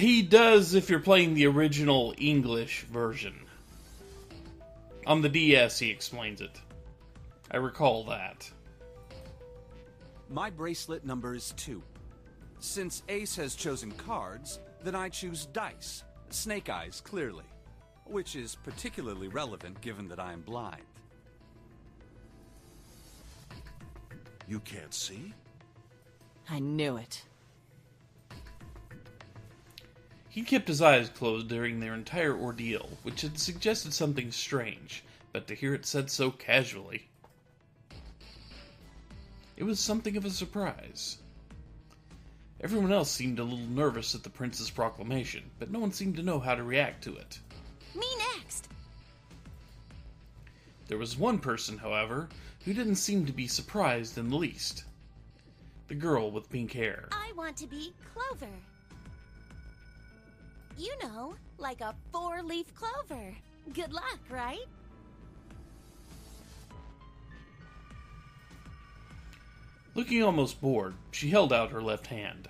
He does if you're playing the original English version. On the DS, he explains it. I recall that. My bracelet number is 2. Since Ace has chosen cards, then I choose dice. Snake eyes, clearly. Which is particularly relevant given that I am blind. You can't see? I knew it. He kept his eyes closed during their entire ordeal, which had suggested something strange, but to hear it said so casually, it was something of a surprise. Everyone else seemed a little nervous at the prince's proclamation, but no one seemed to know how to react to it. Me next! There was one person, however, who didn't seem to be surprised in the least. The girl with pink hair. I want to be Clover. You know, like a 4-leaf clover. Good luck, right? Looking almost bored, she held out her left hand.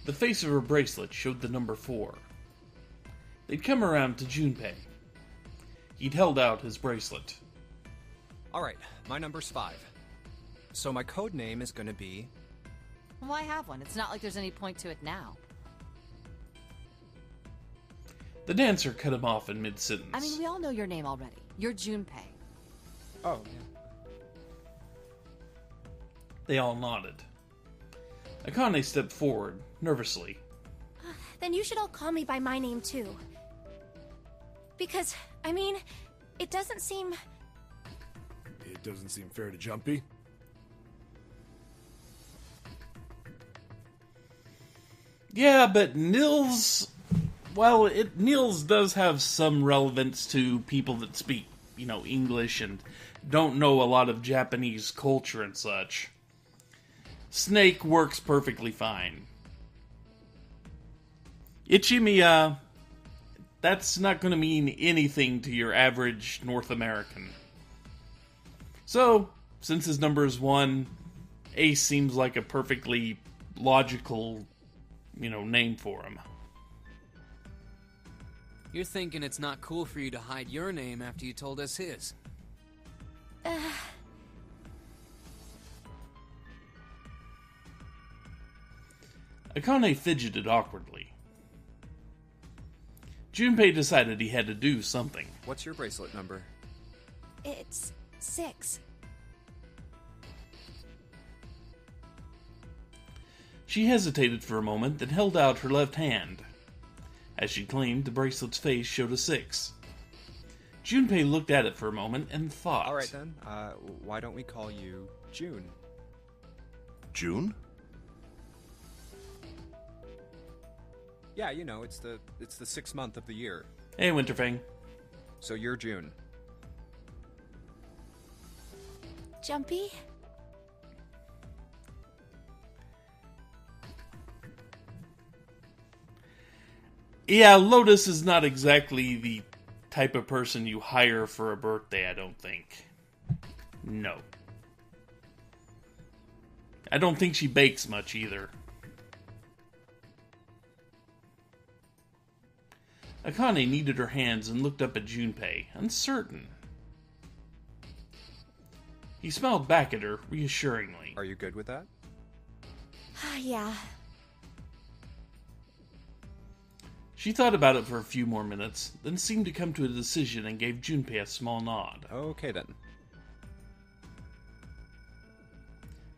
The face of her bracelet showed the number 4. They'd come around to Junpei. He'd held out his bracelet. Alright, my number's 5. So my code name is gonna be... Why have one? It's not like there's any point to it now. The dancer cut him off in mid-sentence. I mean, we all know your name already. You're Junpei. Oh, yeah. They all nodded. Akane stepped forward, nervously. Then you should all call me by my name, too. Because, I mean, it doesn't seem... It doesn't seem fair to Jumpy. Yeah, but Nils... Well, Nils does have some relevance to people that speak, English and don't know a lot of Japanese culture and such. Snake works perfectly fine. Ichimiya, that's not going to mean anything to your average North American. So, since his number is 1, Ace seems like a perfectly logical, name for him. You're thinking it's not cool for you to hide your name after you told us his. Akane fidgeted awkwardly. Junpei decided he had to do something. What's your bracelet number? It's 6. She hesitated for a moment, then held out her left hand. As she claimed, the bracelet's face showed a 6. Junpei looked at it for a moment and thought. Alright then, why don't we call you June? June? Yeah, it's the 6th month of the year. Hey, Winterfang. So you're June. Jumpy? Yeah, Lotus is not exactly the type of person you hire for a birthday, I don't think. No. I don't think she bakes much either. Akane kneaded her hands and looked up at Junpei, uncertain. He smiled back at her, reassuringly. Are you good with that? Yeah. She thought about it for a few more minutes, then seemed to come to a decision and gave Junpei a small nod. Okay then.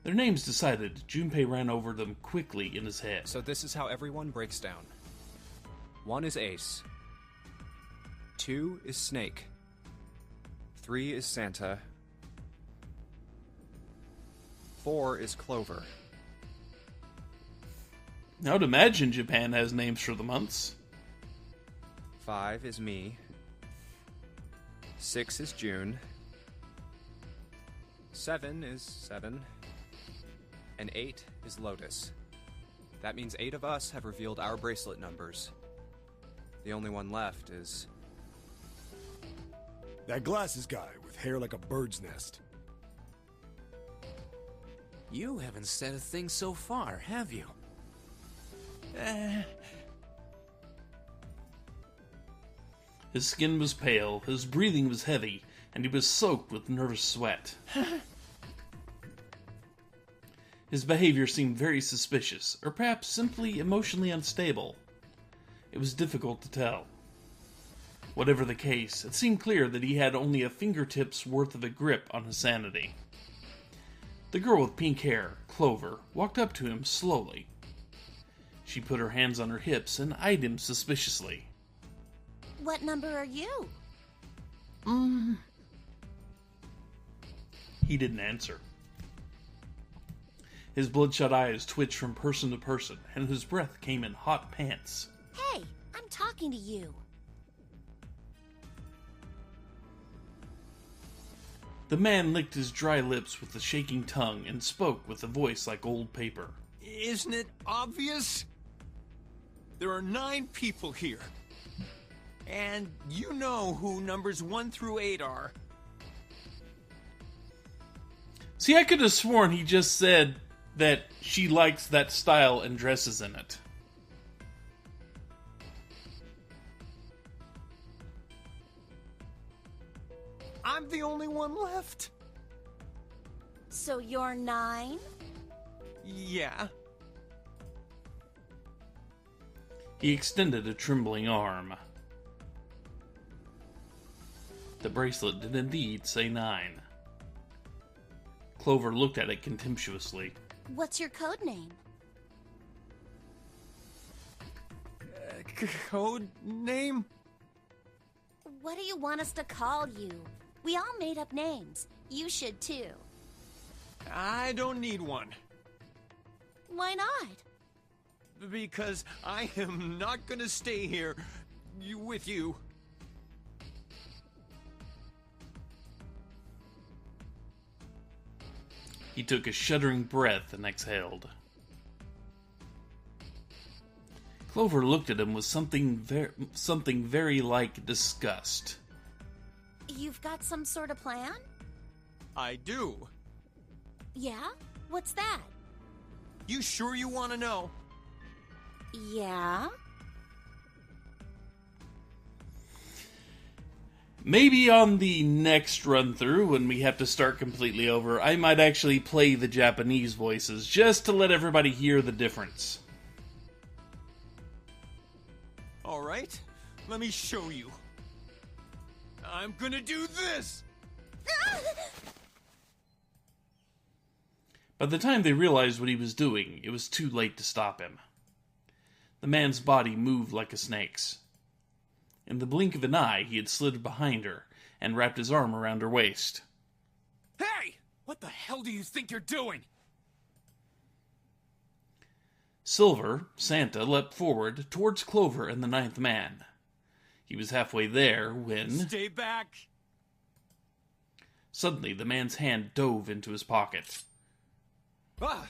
Their names decided, Junpei ran over them quickly in his head. So this is how everyone breaks down. 1 is Ace. 2 is Snake. 3 is Santa. 4 is Clover. I would imagine Japan has names for the months. 5 is me. 6 is June. 7 is 7. And 8 is Lotus. That means 8 of us have revealed our bracelet numbers. The only one left is... That glasses guy with hair like a bird's nest. You haven't said a thing so far, have you? His skin was pale, his breathing was heavy, and he was soaked with nervous sweat. His behavior seemed very suspicious, or perhaps simply emotionally unstable. It was difficult to tell. Whatever the case, it seemed clear that he had only a fingertip's worth of a grip on his sanity. The girl with pink hair, Clover, walked up to him slowly. She put her hands on her hips and eyed him suspiciously. What number are you? He didn't answer. His bloodshot eyes twitched from person to person, and his breath came in hot pants. Hey, I'm talking to you. The man licked his dry lips with a shaking tongue and spoke with a voice like old paper. Isn't it obvious? There are 9 people here. And you know who numbers 1 through 8 are. See, I could have sworn he just said that she likes that style and dresses in it. I'm the only one left. So you're 9? Yeah. He extended a trembling arm. The bracelet did indeed say 9. Clover looked at it contemptuously. What's your code name? Code name? What do you want us to call you? We all made up names. You should too. I don't need one. Why not? Because I am not gonna stay here with you. He took a shuddering breath and exhaled. Clover looked at him with something very like disgust. You've got some sort of plan? I do. Yeah? What's that? You sure you want to know? Yeah? Maybe on the next run through, when we have to start completely over, I might actually play the Japanese voices, just to let everybody hear the difference. Alright, let me show you. I'm gonna do this! By the time they realized what he was doing, it was too late to stop him. The man's body moved like a snake's. In the blink of an eye, he had slid behind her and wrapped his arm around her waist. Hey! What the hell do you think you're doing? Silver, Santa, leapt forward towards Clover and the 9th man. He was halfway there when... Stay back! Suddenly, the man's hand dove into his pocket. Ah!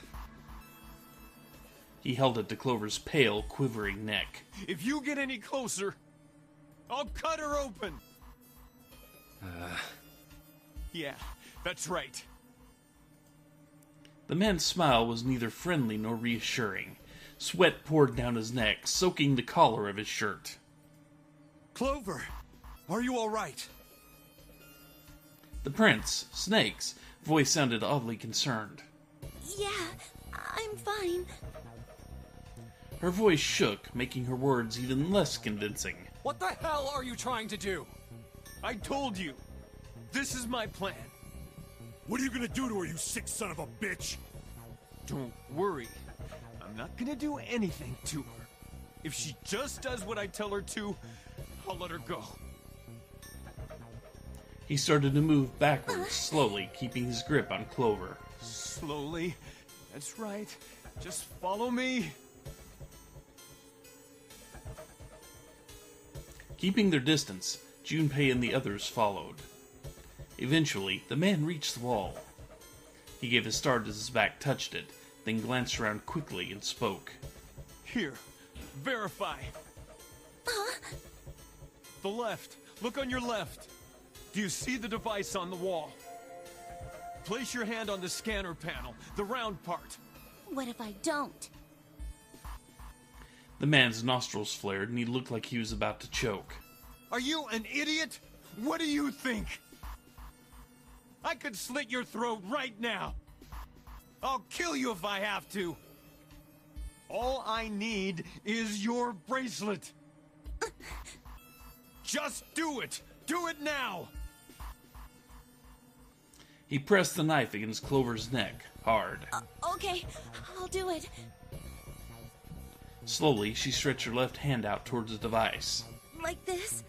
He held it to Clover's pale, quivering neck. If you get any closer, I'll cut her open! Yeah, that's right. The man's smile was neither friendly nor reassuring. Sweat poured down his neck, soaking the collar of his shirt. Clover, are you alright? The prince, Snake's, voice sounded oddly concerned. Yeah, I'm fine. Her voice shook, making her words even less convincing. What the hell are you trying to do? I told you. This is my plan. What are you gonna do to her, you sick son of a bitch? Don't worry. I'm not gonna do anything to her. If she just does what I tell her to, I'll let her go. He started to move backwards, slowly, keeping his grip on Clover. Slowly. That's right. Just follow me. Keeping their distance, Junpei and the others followed. Eventually, the man reached the wall. He gave a start as his back touched it, then glanced around quickly and spoke. Here. Verify. The left. Look on your left. Do you see the device on the wall? Place your hand on the scanner panel, the round part. What if I don't? The man's nostrils flared, and he looked like he was about to choke. Are you an idiot? What do you think? I could slit your throat right now. I'll kill you if I have to. All I need is your bracelet. Just do it. Do it now. He pressed the knife against Clover's neck, hard. Okay, I'll do it. Slowly, she stretched her left hand out towards the device. Like this?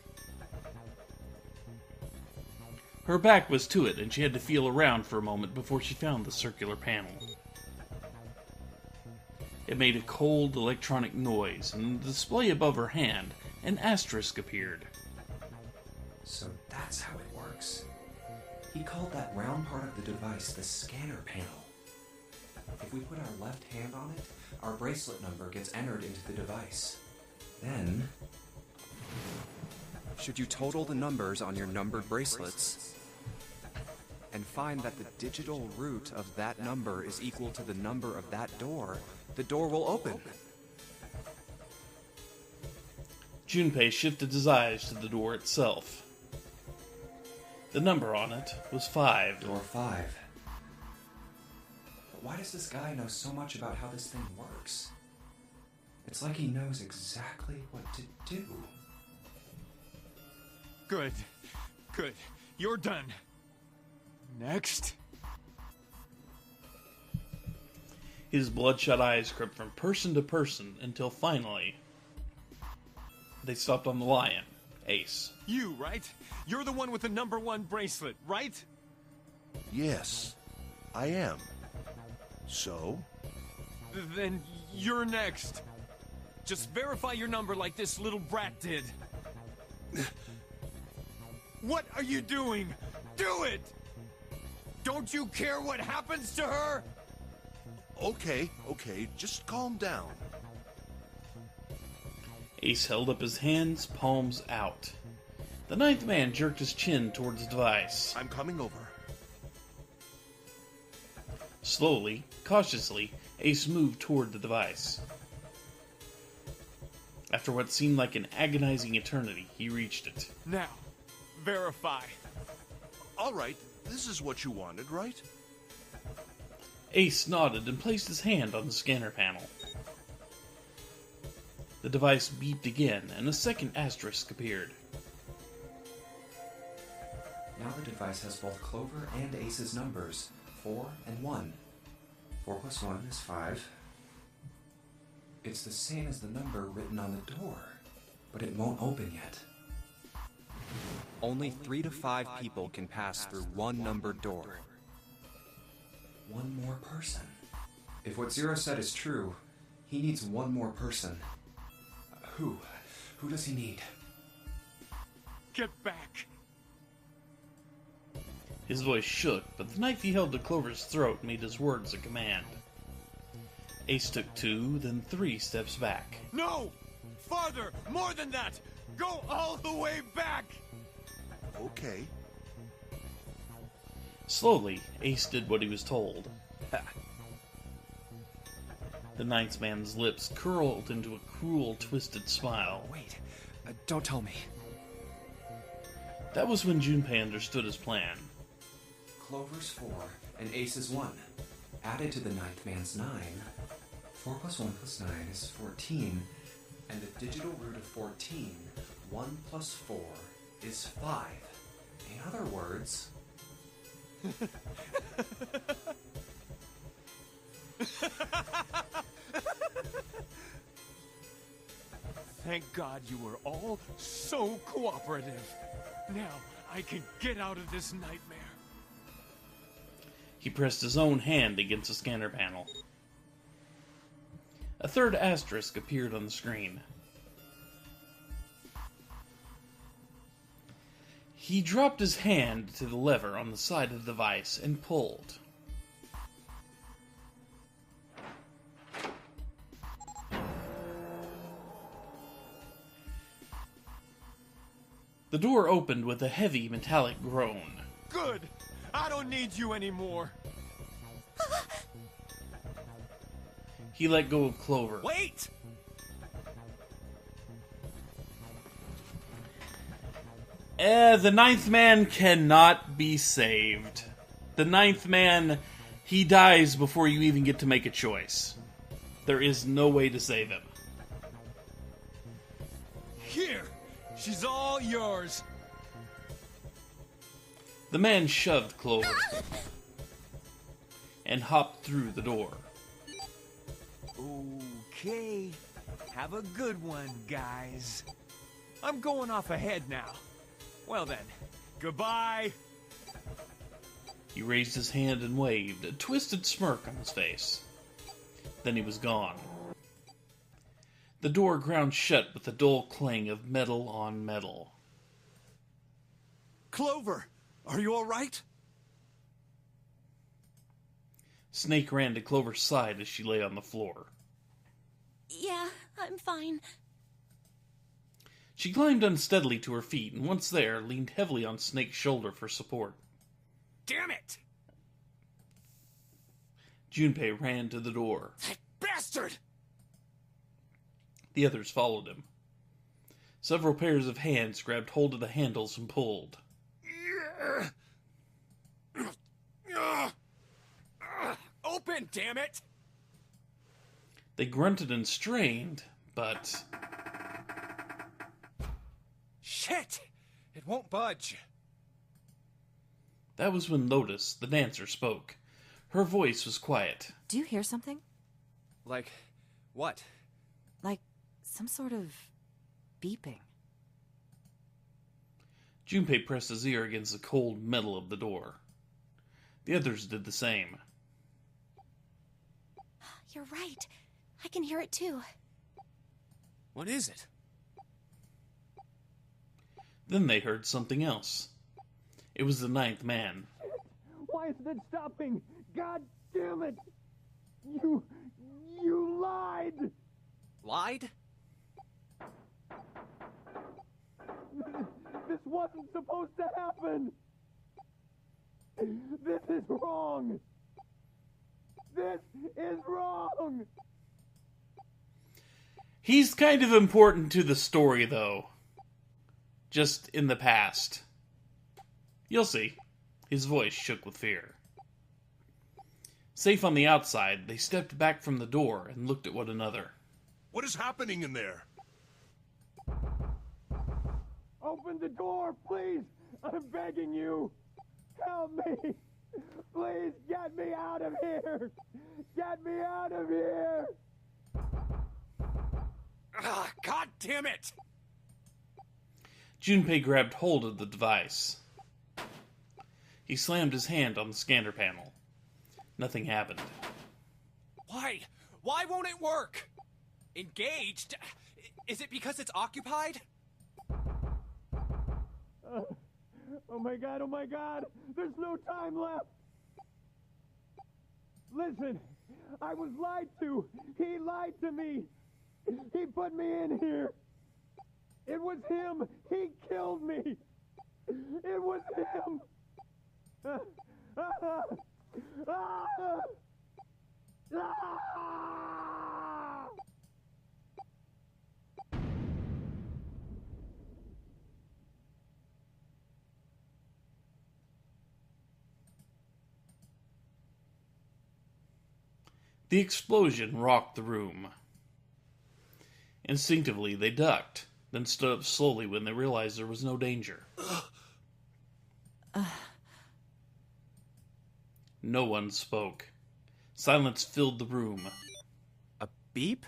Her back was to it, and she had to feel around for a moment before she found the circular panel. It made a cold electronic noise, and in the display above her hand, an asterisk appeared. So that's how it works. He called that round part of the device the scanner panel. If we put our left hand on it, our bracelet number gets entered into the device. Then, Should you total the numbers on your numbered bracelets and find that the digital root of that number is equal to the number of that door, the door will open. Junpei shifted his eyes to the door itself. The number on it was 5. door 5. But why does this guy know so much about how this thing works? It's like he knows exactly what to do. Good. Good. You're done. Next. His bloodshot eyes crept from person to person until finally they stopped on the lion, Ace. You, right? You're the one with the number 1 bracelet, right? Yes, I am. So? Then you're next. Just verify your number like this little brat did. What are you doing? Do it! Don't you care what happens to her? Okay, just calm down. Ace held up his hands, palms out. The 9th man jerked his chin towards the device. I'm coming over. Slowly, cautiously, Ace moved toward the device. After what seemed like an agonizing eternity, he reached it. Now, verify. All right, this is what you wanted, right? Ace nodded and placed his hand on the scanner panel. The device beeped again, and a second asterisk appeared. Now the device has both Clover and Ace's numbers, 4 and 1. 4 plus 1 is 5. It's the same as the number written on the door, but it won't open yet. Only 3 to 5 people can pass through one numbered door. One more person. If what Zero said is true, he needs one more person. Who? Who does he need? Get back. His voice shook, but the knife he held to Clover's throat made his words a command. Ace took 2, then 3 steps back. No! Farther! More than that! Go all the way back! Okay. Slowly, Ace did what he was told. The 9th man's lips curled into a cruel, twisted smile. Wait, don't tell me. That was when Junpei understood his plan. Clover's 4 and Ace's 1. Added to the 9th man's 9. 4 plus 1 plus 9 is 14. And the digital root of 14, 1 plus 4, is 5. In other words... Thank God you were all so cooperative. Now I can get out of this nightmare. He pressed his own hand against the scanner panel. A third asterisk appeared on the screen. He dropped his hand to the lever on the side of the device and pulled. The door opened with a heavy metallic groan. Good! Out don't need you anymore. He let go of Clover. Wait! The ninth man cannot be saved. The ninth man, he dies before you even get to make a choice. There is no way to save him. Here! She's all yours. The man shoved Clover and hopped through the door. Okay. Have a good one, guys. I'm going off ahead now. Well then, goodbye. He raised his hand and waved, a twisted smirk on his face. Then he was gone. The door ground shut with a dull clang of metal on metal. Clover, are you all right? Snake ran to Clover's side as she lay on the floor. Yeah, I'm fine. She climbed unsteadily to her feet, and once there, leaned heavily on Snake's shoulder for support. Damn it! Junpei ran to the door. That bastard! The others followed him. Several pairs of hands grabbed hold of the handles and pulled. Open, damn it! They grunted and strained, but... Shit! It won't budge. That was when Lotus, the dancer, spoke. Her voice was quiet. Do you hear something? Like, what? Like some sort of beeping. Junpei pressed his ear against the cold metal of the door. The others did the same. You're right. I can hear it too. What is it? Then they heard something else. It was the ninth man. Why isn't it stopping? God damn it! You lied! Lied? This wasn't supposed to happen! This is wrong! This is wrong! He's kind of important to the story, though. Just in the past. You'll see. His voice shook with fear. Safe on the outside, they stepped back from the door and looked at one another. What is happening in there? Open the door, please! I'm begging you! Help me! Please get me out of here! Get me out of here! Ah, God damn it! Junpei grabbed hold of the device. He slammed his hand on the scanner panel. Nothing happened. Why? Why won't it work? Engaged? Is it because it's occupied? Oh my god! There's no time left! Listen, I was lied to! He lied to me! He put me in here! It was him! He killed me! It was him! The explosion rocked the room. Instinctively, they ducked, then stood up slowly when they realized there was no danger. No one spoke. Silence filled the room. A beep?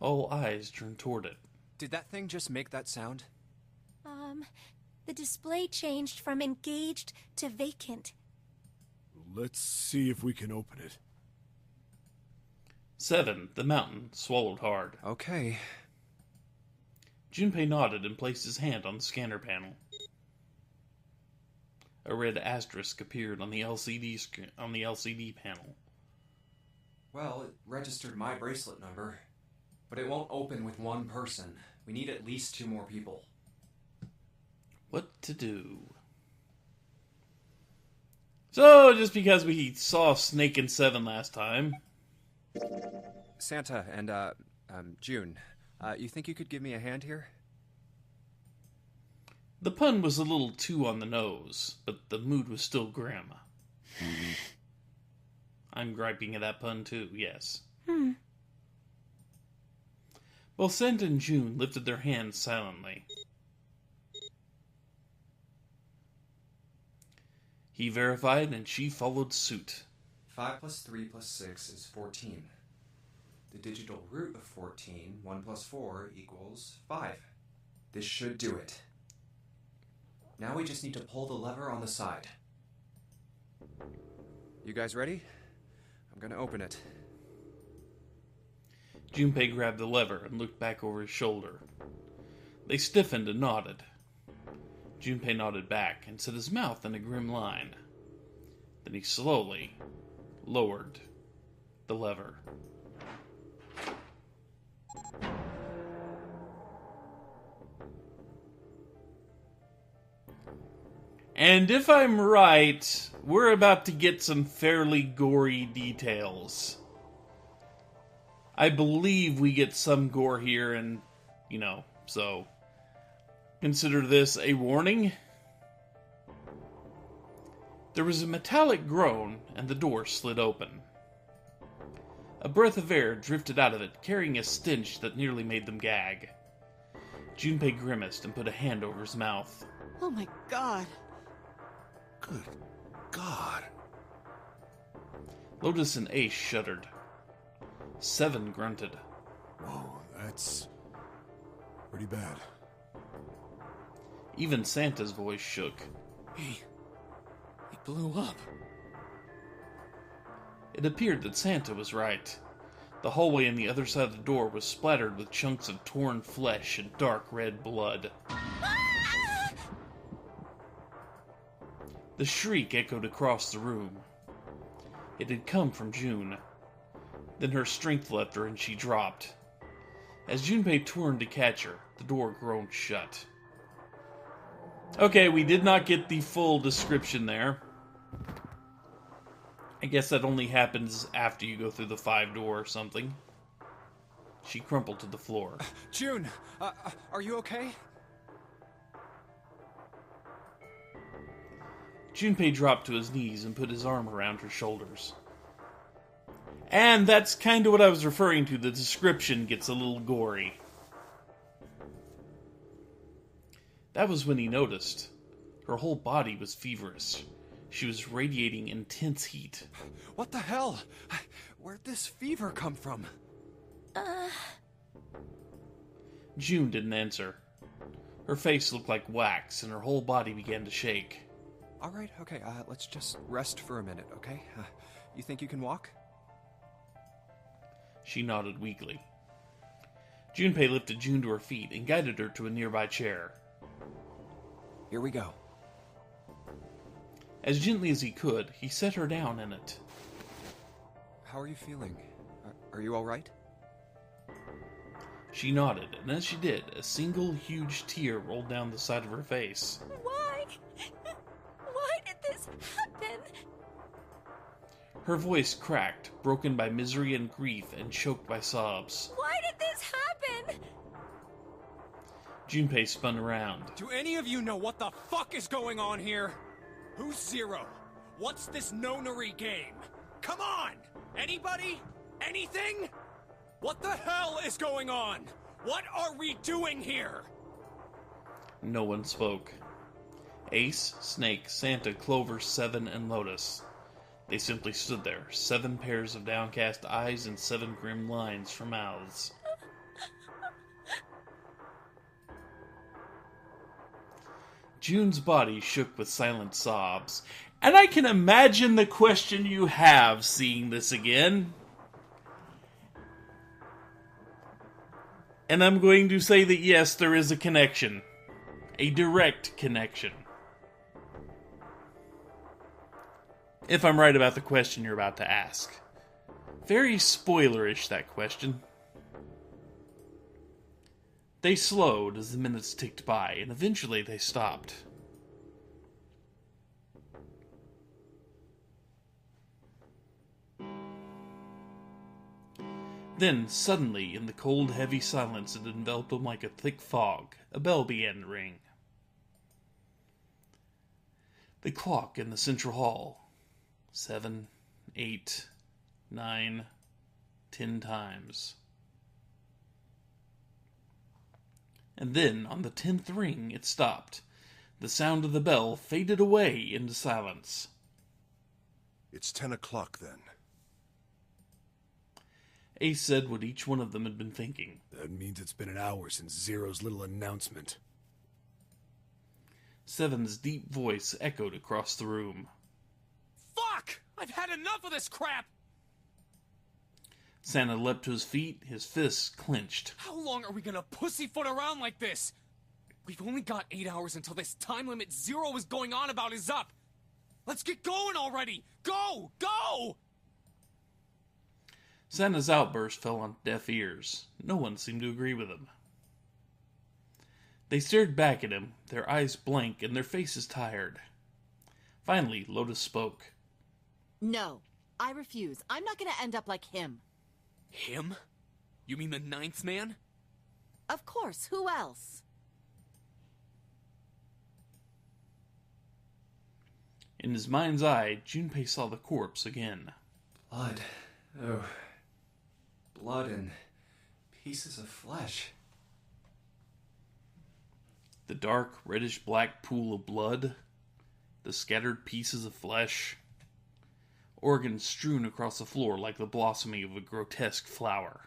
All eyes turned toward it. Did that thing just make that sound? The display changed from engaged to vacant. Let's see if we can open it. 7, the mountain, swallowed hard. Okay. Junpei nodded and placed his hand on the scanner panel. A red asterisk appeared on the LCD panel. Well, it registered my bracelet number, but it won't open with one person. We need at least 2 more people. What to do? So, just because we saw Snake and Seven last time... Santa and, June, you think you could give me a hand here? The pun was a little too on the nose, but the mood was still grim. I'm griping at that pun too, yes. Both Santa and June lifted their hands silently. He verified, and she followed suit. 5 plus 3 plus 6 is 14. The digital root of 14, 1 plus 4 equals 5. This should do it. Now we just need to pull the lever on the side. You guys ready? I'm gonna open it. Junpei grabbed the lever and looked back over his shoulder. They stiffened and nodded. Junpei nodded back and set his mouth in a grim line. Then he slowly lowered the lever. And if I'm right, we're about to get some fairly gory details. I believe we get some gore here, and, so consider this a warning. There was a metallic groan, and the door slid open. A breath of air drifted out of it, carrying a stench that nearly made them gag. Junpei grimaced and put a hand over his mouth. Oh my god. Good God. Lotus and Ace shuddered. Seven grunted. Whoa, that's pretty bad. Even Santa's voice shook. He blew up. It appeared that Santa was right. The hallway on the other side of the door was splattered with chunks of torn flesh and dark red blood. The shriek echoed across the room. It had come from June. Then her strength left her and she dropped. As Junpei turned to catch her, the door groaned shut. Okay, we did not get the full description there. I guess that only happens after you go through the 5-door or something. She crumpled to the floor. June, are you okay? Junpei dropped to his knees and put his arm around her shoulders. And that's kind of what I was referring to. The description gets a little gory. That was when he noticed. Her whole body was feverish. She was radiating intense heat. What the hell? Where'd this fever come from? June didn't answer. Her face looked like wax, and her whole body began to shake. All right, okay, let's just rest for a minute, okay? You think you can walk? She nodded weakly. Junpei lifted June to her feet and guided her to a nearby chair. Here we go. As gently as he could, he set her down in it. How are you feeling? Are you all right? She nodded, and as she did, a single huge tear rolled down the side of her face. Why? Why did this happen? Her voice cracked, broken by misery and grief and choked by sobs. Why did this happen? Junpei spun around. Do any of you know what the fuck is going on here? Who's Zero? What's this nonary game? Come on! Anybody? Anything? What the hell is going on? What are we doing here? No one spoke. Ace, Snake, Santa, Clover, Seven, and Lotus. They simply stood there, 7 pairs of downcast eyes and 7 grim lines for mouths. June's body shook with silent sobs, and I can imagine the question you have seeing this again. And I'm going to say that yes, there is a connection. A direct connection. If I'm right about the question you're about to ask. Very spoilerish, that question. They slowed as the minutes ticked by, and eventually they stopped. Then, suddenly, in the cold, heavy silence that enveloped them like a thick fog, a bell began to ring. The clock in the central hall. 7, 8, 9, 10 times. And then, on the 10th ring, it stopped. The sound of the bell faded away into silence. It's 10 o'clock then. Ace said what each one of them had been thinking. That means it's been an hour since Zero's little announcement. Seven's deep voice echoed across the room. Fuck! I've had enough of this crap! Santa leapt to his feet, his fists clenched. How long are we gonna pussyfoot around like this? We've only got 8 hours until this time limit Zero is going on about is up. Let's get going already! Go! Go! Santa's outburst fell on deaf ears. No one seemed to agree with him. They stared back at him, their eyes blank and their faces tired. Finally, Lotus spoke. No, I refuse. I'm not going to end up like him. Him? You mean the 9th man? Of course, who else? In his mind's eye, Junpei saw the corpse again. Blood. Oh. Blood and pieces of flesh. The dark, reddish-black pool of blood, the scattered pieces of flesh, organs strewn across the floor like the blossoming of a grotesque flower.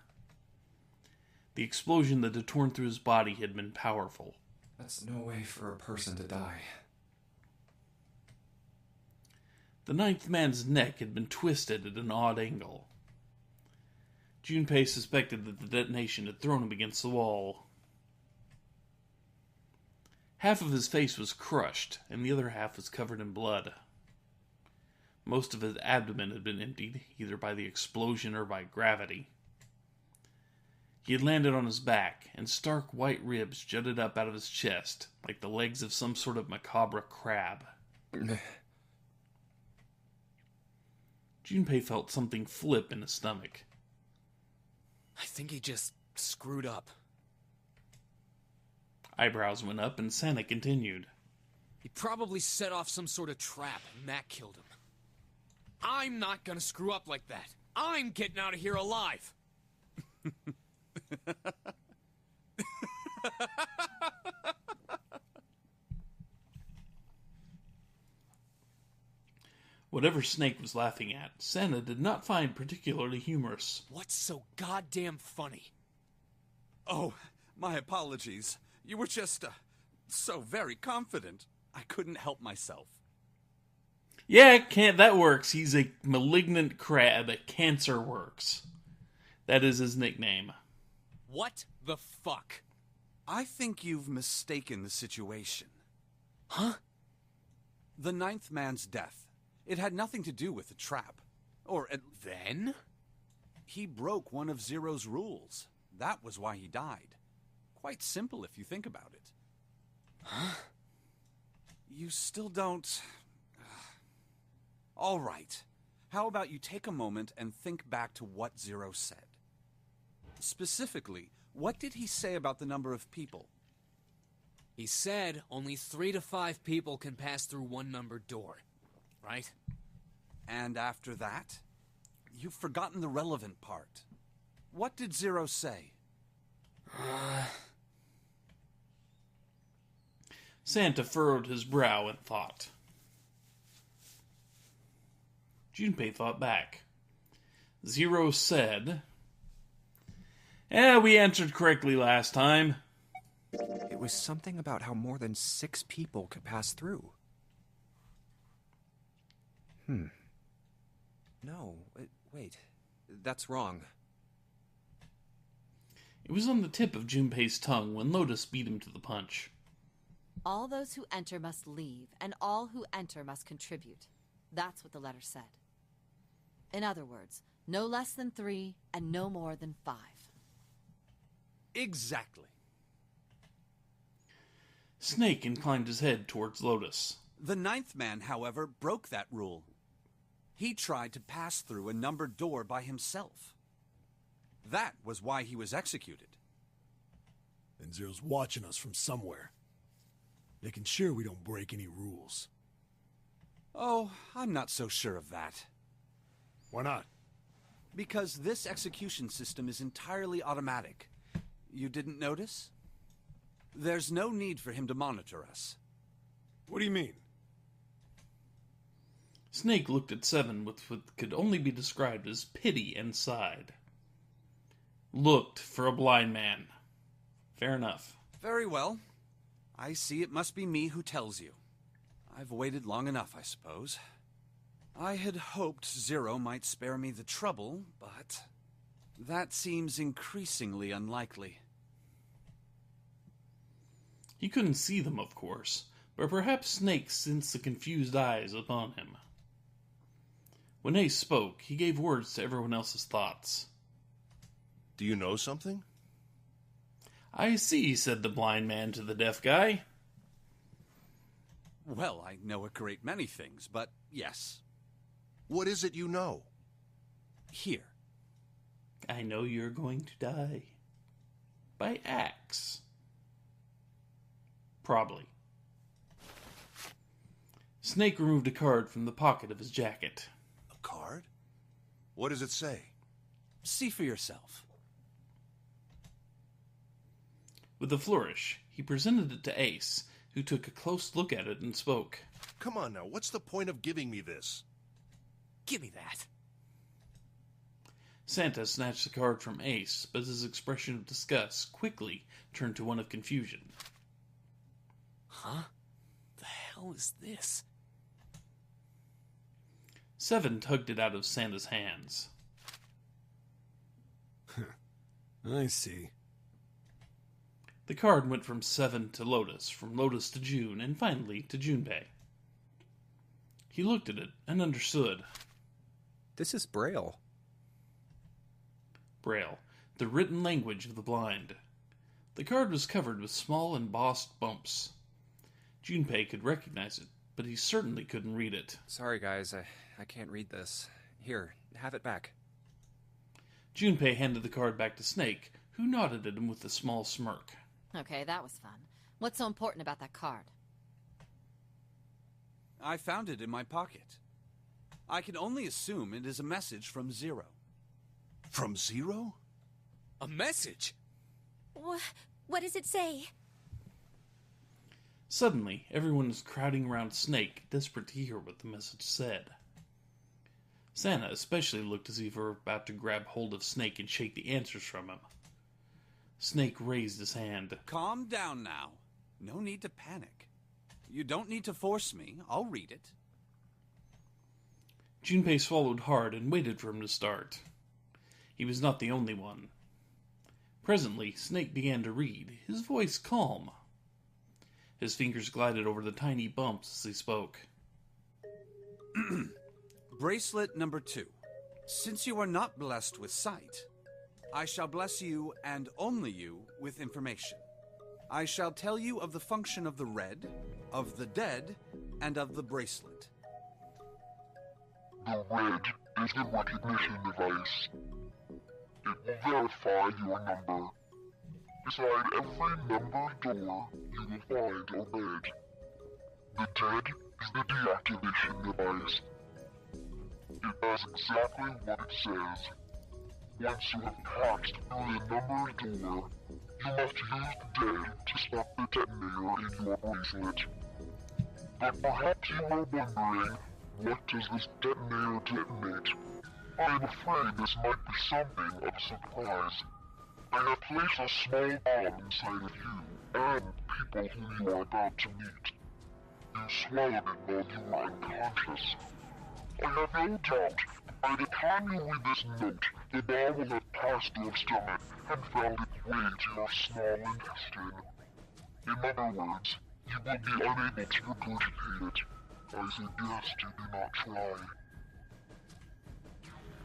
The explosion that had torn through his body had been powerful. That's no way for a person to die. The 9th man's neck had been twisted at an odd angle. Junpei suspected that the detonation had thrown him against the wall. Half of his face was crushed, and the other half was covered in blood. Most of his abdomen had been emptied, either by the explosion or by gravity. He had landed on his back, and stark white ribs jutted up out of his chest, like the legs of some sort of macabre crab. Junpei felt something flip in his stomach. I think he just screwed up. Eyebrows went up, and Santa continued. He probably set off some sort of trap, and that killed him. I'm not gonna screw up like that. I'm getting out of here alive. Whatever Snake was laughing at, Santa did not find particularly humorous. What's so goddamn funny? Oh, my apologies. You were just, so very confident. I couldn't help myself. Yeah, that works. He's a malignant crab at Cancer Works. That is his nickname. What the fuck? I think you've mistaken the situation. Huh? The 9th man's death. It had nothing to do with the trap. Then? He broke one of Zero's rules. That was why he died. Quite simple if you think about it. Huh? You still don't... All right. How about you take a moment and think back to what Zero said? Specifically, what did he say about the number of people? He said only 3 to 5 people can pass through one numbered door. Right? And after that? You've forgotten the relevant part. What did Zero say? Santa furrowed his brow in thought. Junpei thought back. Zero said, we answered correctly last time. It was something about how more than 6 people could pass through. No, wait. That's wrong. It was on the tip of Junpei's tongue when Lotus beat him to the punch. All those who enter must leave, and all who enter must contribute. That's what the letter said. In other words, no less than 3 and no more than 5. Exactly. Snake inclined his head towards Lotus. The ninth man, however, broke that rule. He tried to pass through a numbered door by himself. That was why he was executed. And Zero's watching us from somewhere, making sure we don't break any rules. Oh, I'm not so sure of that. Why not? Because this execution system is entirely automatic. You didn't notice? There's no need for him to monitor us. What do you mean? Snake looked at Seven with what could only be described as pity and sighed. Looked for a blind man. Fair enough. Very well. I see it must be me who tells you. I've waited long enough, I suppose. I had hoped Zero might spare me the trouble, but that seems increasingly unlikely. He couldn't see them, of course, but perhaps Snake sensed the confused eyes upon him. When Ace spoke, he gave words to everyone else's thoughts. Do you know something? I see, said the blind man to the deaf guy. Well, I know a great many things, but yes. What is it you know? Here. I know you're going to die. By axe. Probably. Snake removed a card from the pocket of his jacket. A card? What does it say? See for yourself. With a flourish, he presented it to Ace, who took a close look at it and spoke. Come on now, what's the point of giving me this? Give me that. Santa snatched the card from Ace, but his expression of disgust quickly turned to one of confusion. Huh? The hell is this? Seven tugged it out of Santa's hands. I see. The card went from Seven to Lotus, from Lotus to June, and finally to Junpei. He looked at it and understood. This is Braille. Braille, the written language of the blind. The card was covered with small embossed bumps. Junpei could recognize it, but he certainly couldn't read it. Sorry, guys, I can't read this. Here, have it back. Junpei handed the card back to Snake, who nodded at him with a small smirk. Okay, that was fun. What's so important about that card? I found it in my pocket. I can only assume it is a message from Zero. From Zero? A message? What does it say? Suddenly, everyone was crowding around Snake, desperate to hear what the message said. Santa especially looked as if he were about to grab hold of Snake and shake the answers from him. Snake raised his hand. Calm down now. No need to panic. You don't need to force me. I'll read it. Junpei swallowed hard and waited for him to start. He was not the only one. Presently, Snake began to read, his voice calm. His fingers glided over the tiny bumps as he spoke. Bracelet number 2. Since you are not blessed with sight, I shall bless you, and only you, with information. I shall tell you of the function of the red, of the dead, and of the bracelet. The red is the recognition device. It will verify your number. Beside every numbered door, you will find a red. The dead is the deactivation device. It does exactly what it says. Once you have passed through the numbered door, you must use the dead to stop the detonator in your bracelet. But perhaps you are wondering, what does this detonator detonate? I am afraid this might be something of a surprise. I have placed a small bomb inside of you and people whom you are about to meet. You swallowed it while you were unconscious. I have no doubt by the time you read this note, the bomb will have passed your stomach and found its way to your small intestine. In other words, you will be unable to regurgitate it. I suggest you do not try.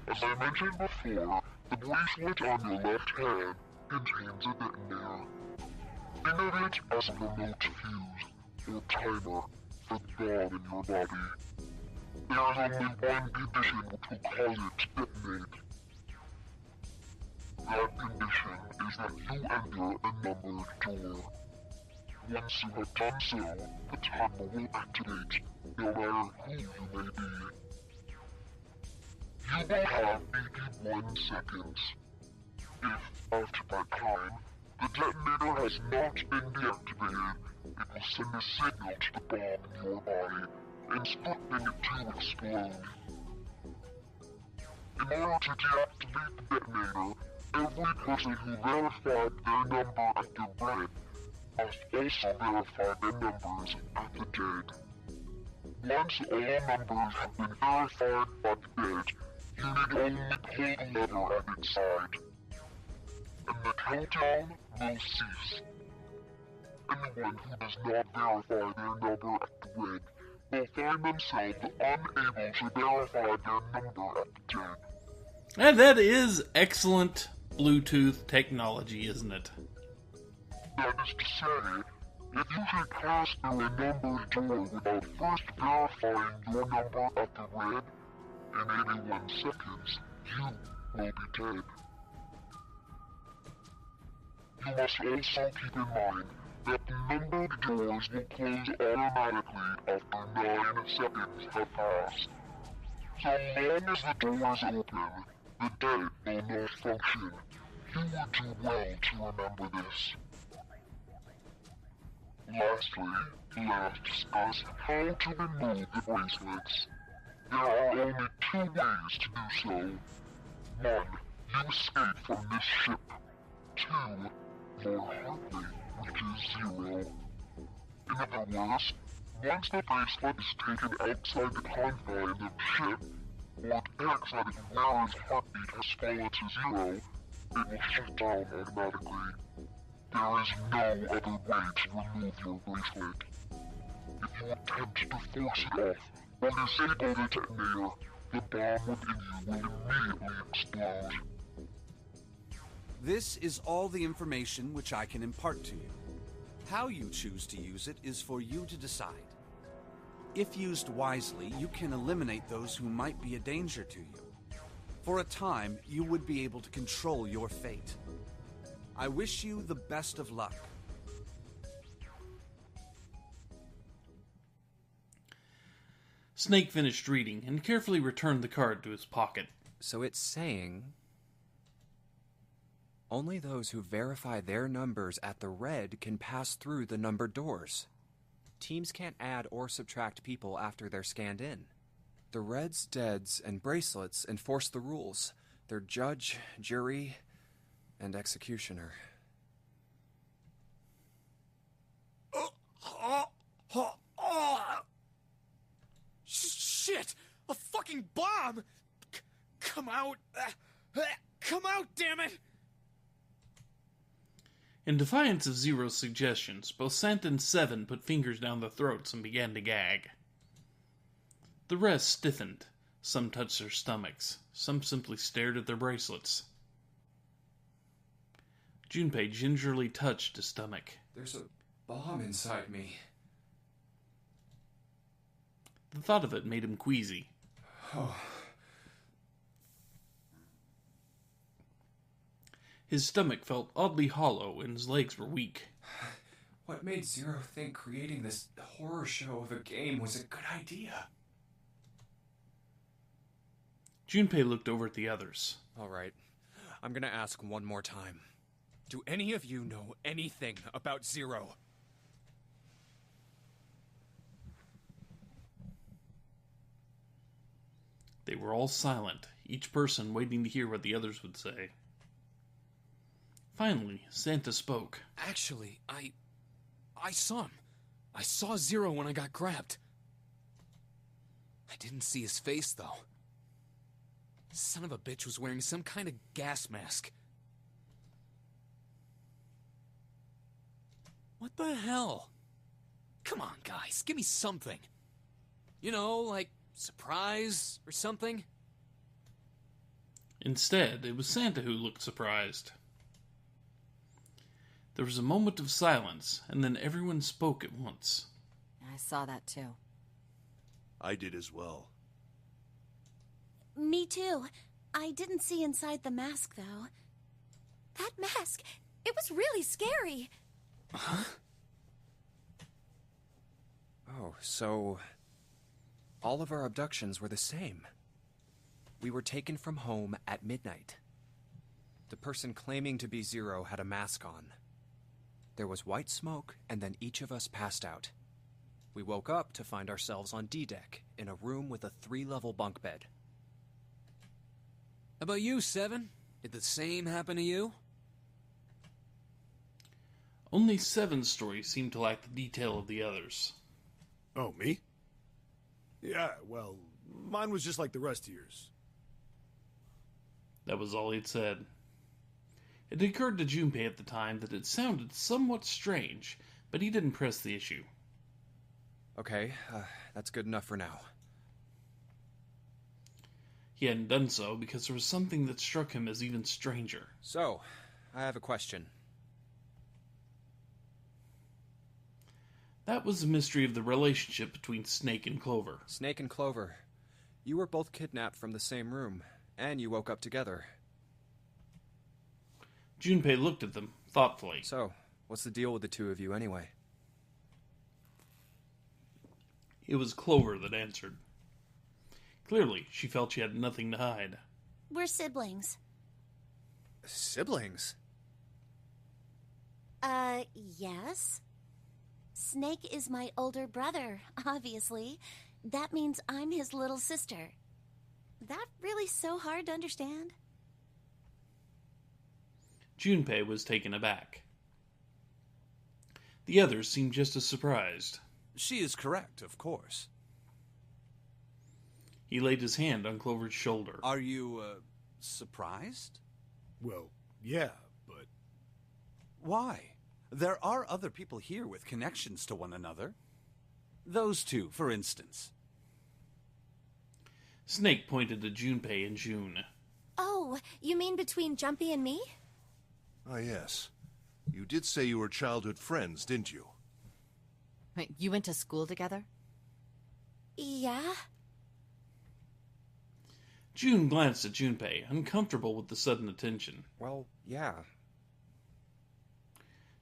As I mentioned before, the bracelet on your left hand contains a detonator. Think of it as a remote fuse, or timer, for the bomb in your body. There is only one condition which will cause it to detonate. That condition is that you enter a numbered door. Once you have done so, the timer will activate, no matter who you may be. You will have 81 seconds. If, after that time, the detonator has not been deactivated, it will send a signal to the bomb in your body, instructing it to explode. In order to deactivate the detonator, every person who verified their number at the red must also verify their numbers at the dead. Once all numbers have been verified by the dead, you need only pull the lever at its side, and the countdown will cease. Anyone who does not verify their number at the red will find themselves unable to verify their number at the dead. And that is excellent Bluetooth technology, isn't it? That is to say, if you should pass through a numbered door without first verifying your number at the red, in 81 seconds, you will be dead. You must also keep in mind that the numbered doors will close automatically after 9 seconds have passed. So long as the door is open, the dead will not function. You would do well to remember this. Lastly, let us discuss how to remove the bracelets. There are only 2 ways to do so. 1. You escape from this ship. 2. Your heart rate reaches 0. In other words, once the bracelet is taken outside the confines of the ship, or detects that its heartbeat has fallen to 0, it will shut down automatically. There is no other way to remove your bracelet. If you attempt to force it off or disable the detonator, the bomb within you will immediately explode. This is all the information which I can impart to you. How you choose to use it is for you to decide. If used wisely, you can eliminate those who might be a danger to you. For a time, you would be able to control your fate. I wish you the best of luck. Snake finished reading and carefully returned the card to his pocket. So it's saying only those who verify their numbers at the red can pass through the numbered doors. Teams can't add or subtract people after they're scanned in. The reds, deads, and bracelets enforce the rules. They're judge, jury, and executioner. Shit! A fucking bomb! Come out! Come out, damn it! In defiance of Zero's suggestions, both Sant and Seven put fingers down their throats and began to gag. The rest stiffened. Some touched their stomachs. Some simply stared at their bracelets. Junpei gingerly touched his stomach. There's a bomb inside me. The thought of it made him queasy. Oh. His stomach felt oddly hollow and his legs were weak. What made Zero think creating this horror show of a game was a good idea? Junpei looked over at the others. All right, I'm gonna ask one more time. Do any of you know anything about Zero? They were all silent, each person waiting to hear what the others would say. Finally, Santa spoke. Actually, I saw him. I saw Zero when I got grabbed. I didn't see his face, though. Son of a bitch was wearing some kind of gas mask. What the hell? Come on, guys, give me something. You know, like surprise or something? Instead, it was Santa who looked surprised. There was a moment of silence, and then everyone spoke at once. I saw that too. I did as well. Me too. I didn't see inside the mask, though. That mask, it was really scary. Huh? Oh, so all of our abductions were the same. We were taken from home at midnight. The person claiming to be Zero had a mask on. There was white smoke, and then each of us passed out. We woke up to find ourselves on D-Deck, in a room with a 3-level bunk bed. How about you, Seven? Did the same happen to you? Only Seven's story seemed to lack the detail of the others. Oh, me? Yeah, well, mine was just like the rest of yours. That was all he'd said. It occurred to Junpei at the time that it sounded somewhat strange, but he didn't press the issue. Okay, that's good enough for now. He hadn't done so because there was something that struck him as even stranger. So, I have a question. That was the mystery of the relationship between Snake and Clover. Snake and Clover, you were both kidnapped from the same room, and you woke up together. Junpei looked at them thoughtfully. So, what's the deal with the two of you anyway? It was Clover that answered. Clearly, she felt she had nothing to hide. We're siblings. Siblings? Yes. Snake is my older brother, obviously. That means I'm his little sister. That really so hard to understand? Junpei was taken aback. The others seemed just as surprised. She is correct, of course. He laid his hand on Clover's shoulder. Are you, surprised? Well, yeah, but... Why? There are other people here with connections to one another. Those two, for instance. Snake pointed to Junpei and June. Oh, you mean between Jumpy and me? Ah, yes. You did say you were childhood friends, didn't you? Wait, you went to school together? Yeah. June glanced at Junpei, uncomfortable with the sudden attention. Well, yeah.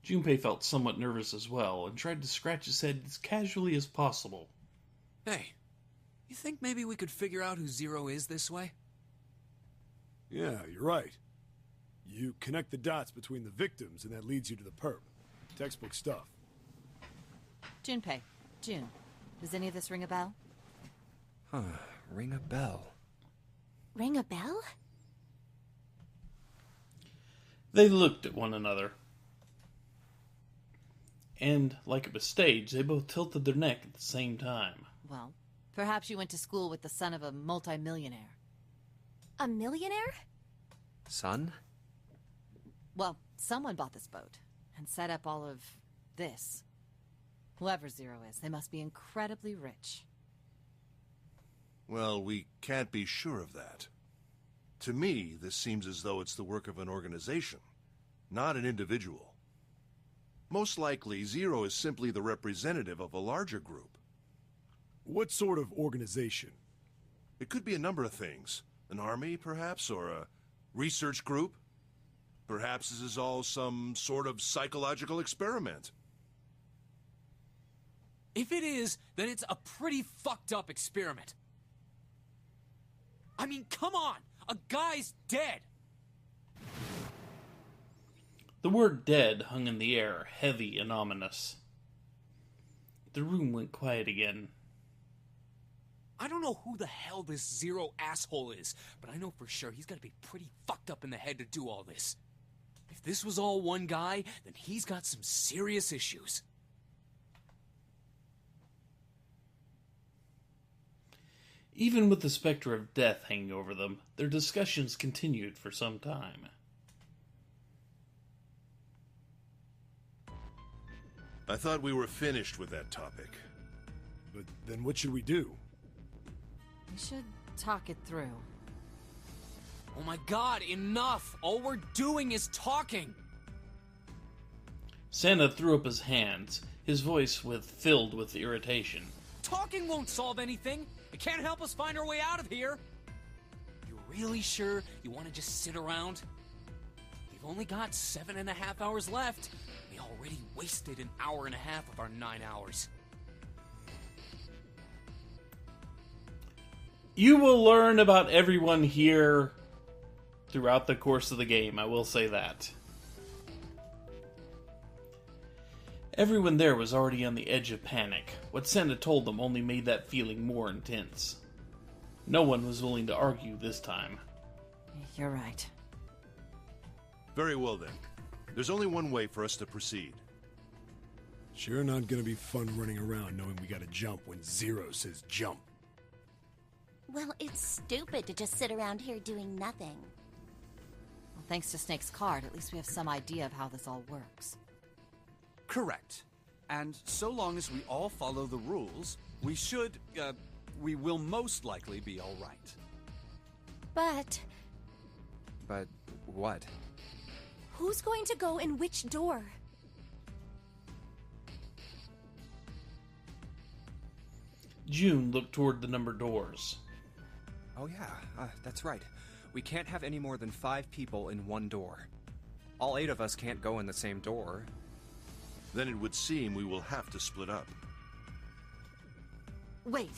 Junpei felt somewhat nervous as well, and tried to scratch his head as casually as possible. Hey, you think maybe we could figure out who Zero is this way? Yeah, you're right. You connect the dots between the victims, and that leads you to the perp. Textbook stuff. Junpei. June. Does any of this ring a bell? Huh. Ring a bell. Ring a bell? They looked at one another. And, like it was staged, they both tilted their neck at the same time. Well, perhaps you went to school with the son of a multimillionaire. A millionaire? Son? Well, someone bought this boat and set up all of this. Whoever Zero is, they must be incredibly rich. Well, we can't be sure of that. To me, this seems as though it's the work of an organization, not an individual. Most likely, Zero is simply the representative of a larger group. What sort of organization? It could be a number of things. An army, perhaps, or a research group. Perhaps this is all some sort of psychological experiment. If it is, then it's a pretty fucked up experiment. I mean, come on! A guy's dead! The word dead hung in the air, heavy and ominous. The room went quiet again. I don't know who the hell this Zero asshole is, but I know for sure he's gotta be pretty fucked up in the head to do all this. If this was all one guy, then he's got some serious issues. Even with the specter of death hanging over them, their discussions continued for some time. I thought we were finished with that topic. But then what should we do? We should talk it through. Oh my god, enough! All we're doing is talking! Santa threw up his hands, his voice filled with irritation. Talking won't solve anything. It can't help us find our way out of here. You really sure you want to just sit around? We've only got 7.5 hours left. We already wasted an hour and a half of our 9 hours. You will learn about everyone here throughout the course of the game, I will say that. Everyone there was already on the edge of panic. What Santa told them only made that feeling more intense. No one was willing to argue this time. You're right. Very well then. There's only one way for us to proceed. Sure not gonna be fun running around knowing we gotta jump when Zero says jump. Well, it's stupid to just sit around here doing nothing. Well, thanks to Snake's card, at least we have some idea of how this all works. Correct. And so long as we all follow the rules, we will most likely be all right. But But what? who's going to go in which door? June looked toward the numbered doors. Oh yeah, that's right. We can't have any more than 5 people in one door. All 8 of us can't go in the same door. Then it would seem we will have to split up. Wait,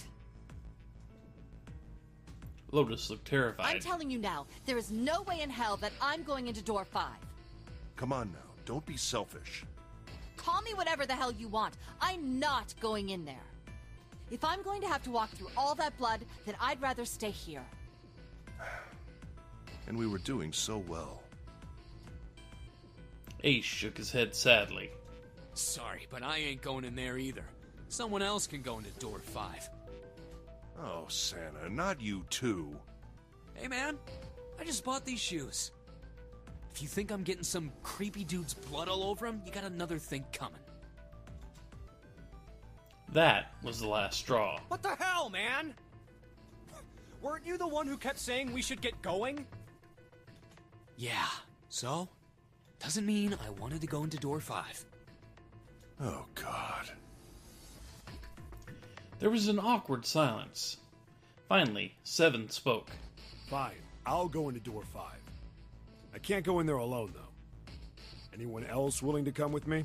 Lotus looked terrified. I'm telling you now, there is no way in hell that I'm going into door 5. Come on now, don't be selfish. Call me whatever the hell you want. I'm not going in there. If I'm going to have to walk through all that blood, then I'd rather stay here. And we were doing so well. Ace shook his head sadly. Sorry, but I ain't going in there either. Someone else can go into door 5. Oh, Santa, not you too. Hey man, I just bought these shoes. If you think I'm getting some creepy dude's blood all over him, you got another thing coming. That was the last straw. What the hell, man? Weren't you the one who kept saying we should get going? Yeah, so? Doesn't mean I wanted to go into door 5. Oh, God. There was an awkward silence. Finally, Seven spoke. Fine, I'll go into door 5. I can't go in there alone, though. Anyone else willing to come with me?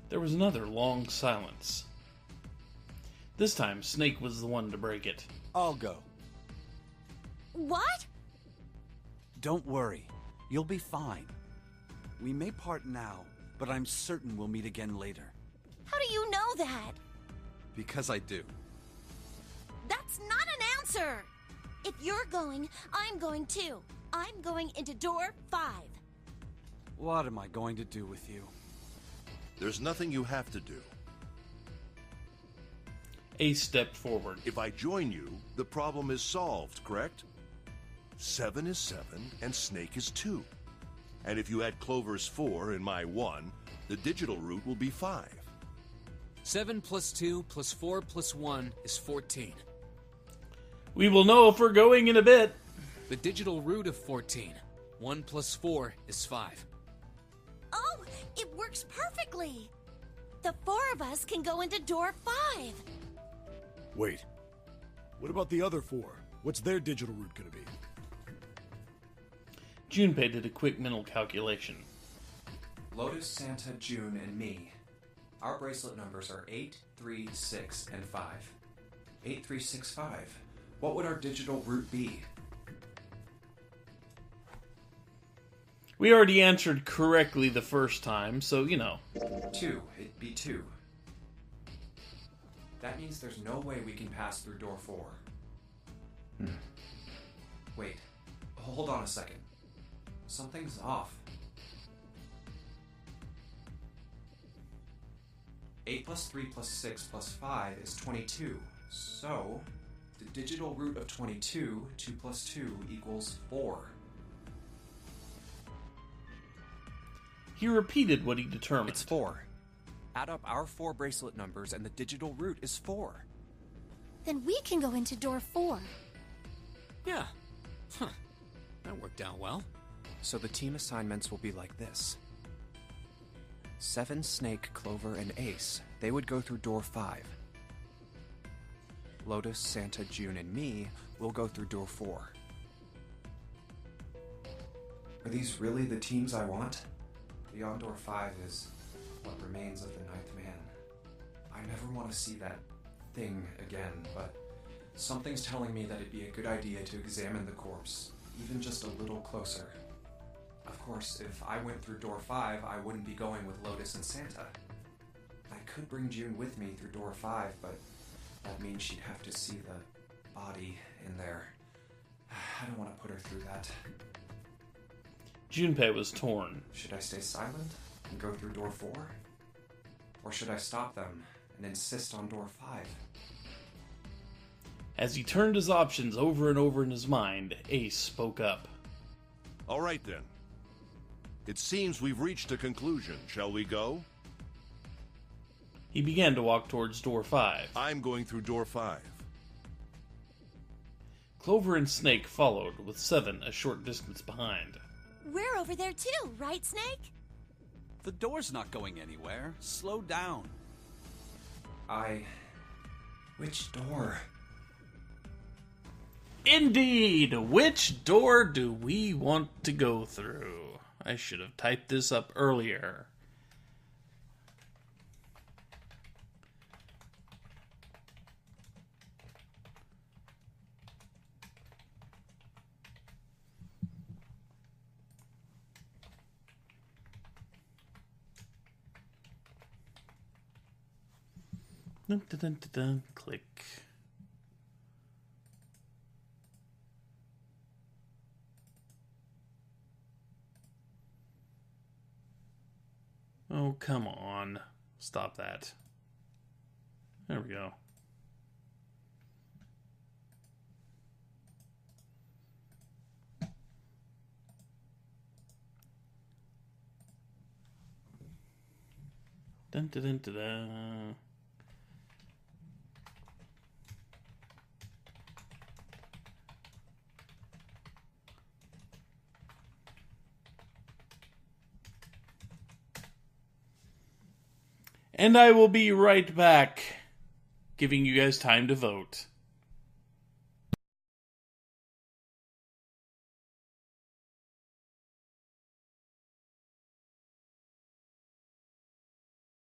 There was another long silence. This time, Snake was the one to break it. I'll go. What? Don't worry. You'll be fine. We may part now, but I'm certain we'll meet again later. How do you know that? Because I do. That's not an answer! If you're going, I'm going too. I'm going into door 5. What am I going to do with you? There's nothing you have to do. Ace stepped forward. If I join you, the problem is solved, correct? 7 is 7, and Snake is 2. And if you add Clover's 4 and my 1, the digital route will be 5. 7 plus 2 plus 4 plus 1 is 14. We will know if we're going in a bit. The digital root of 14. 1 plus 4 is 5. Oh, it works perfectly! The 4 of us can go into door 5. Wait. What about the other 4? What's their digital route gonna be? Junpei did a quick mental calculation. Lotus, Santa, June, and me. Our bracelet numbers are 8, 3, 6, and 5. 8, 3, 6, 5. What would our digital route be? We already answered correctly the first time, so, you know. 2. It'd be 2. That means there's no way we can pass through door 4. Wait. Hold on a second. Something's off. 8 plus 3 plus 6 plus 5 is 22. So, the digital root of 22, 2 plus 2 equals 4. He repeated what he determined. It's 4. Add up our 4 bracelet numbers and the digital root is 4. Then we can go into door 4. Yeah. Huh. That worked out well. So the team assignments will be like this. 7, Snake, Clover, and Ace, they would go through door 5. Lotus, Santa, June, and me will go through door 4. Are these really the teams I want? Beyond door 5 is what remains of the Ninth Man. I never want to see that thing again, but something's telling me that it'd be a good idea to examine the corpse, even just a little closer. Of course, if I went through door 5, I wouldn't be going with Lotus and Santa. I could bring June with me through door 5, but that means she'd have to see the body in there. I don't want to put her through that. Junpei was torn. Should I stay silent and go through door 4? Or should I stop them and insist on door 5? As he turned his options over and over in his mind, Ace spoke up. All right, then. It seems we've reached a conclusion. Shall we go? He began to walk towards door 5. I'm going through door 5. Clover and Snake followed, with 7 a short distance behind. We're over there too, right, Snake? The door's not going anywhere. Slow down. Which door? Indeed! Which door do we want to go through? I should have typed this up earlier. Dun, dun, dun, dun, dun. Click. Oh, come on. Stop that. There we go. Dun, dun, dun, dun, dun. And I will be right back, giving you guys time to vote.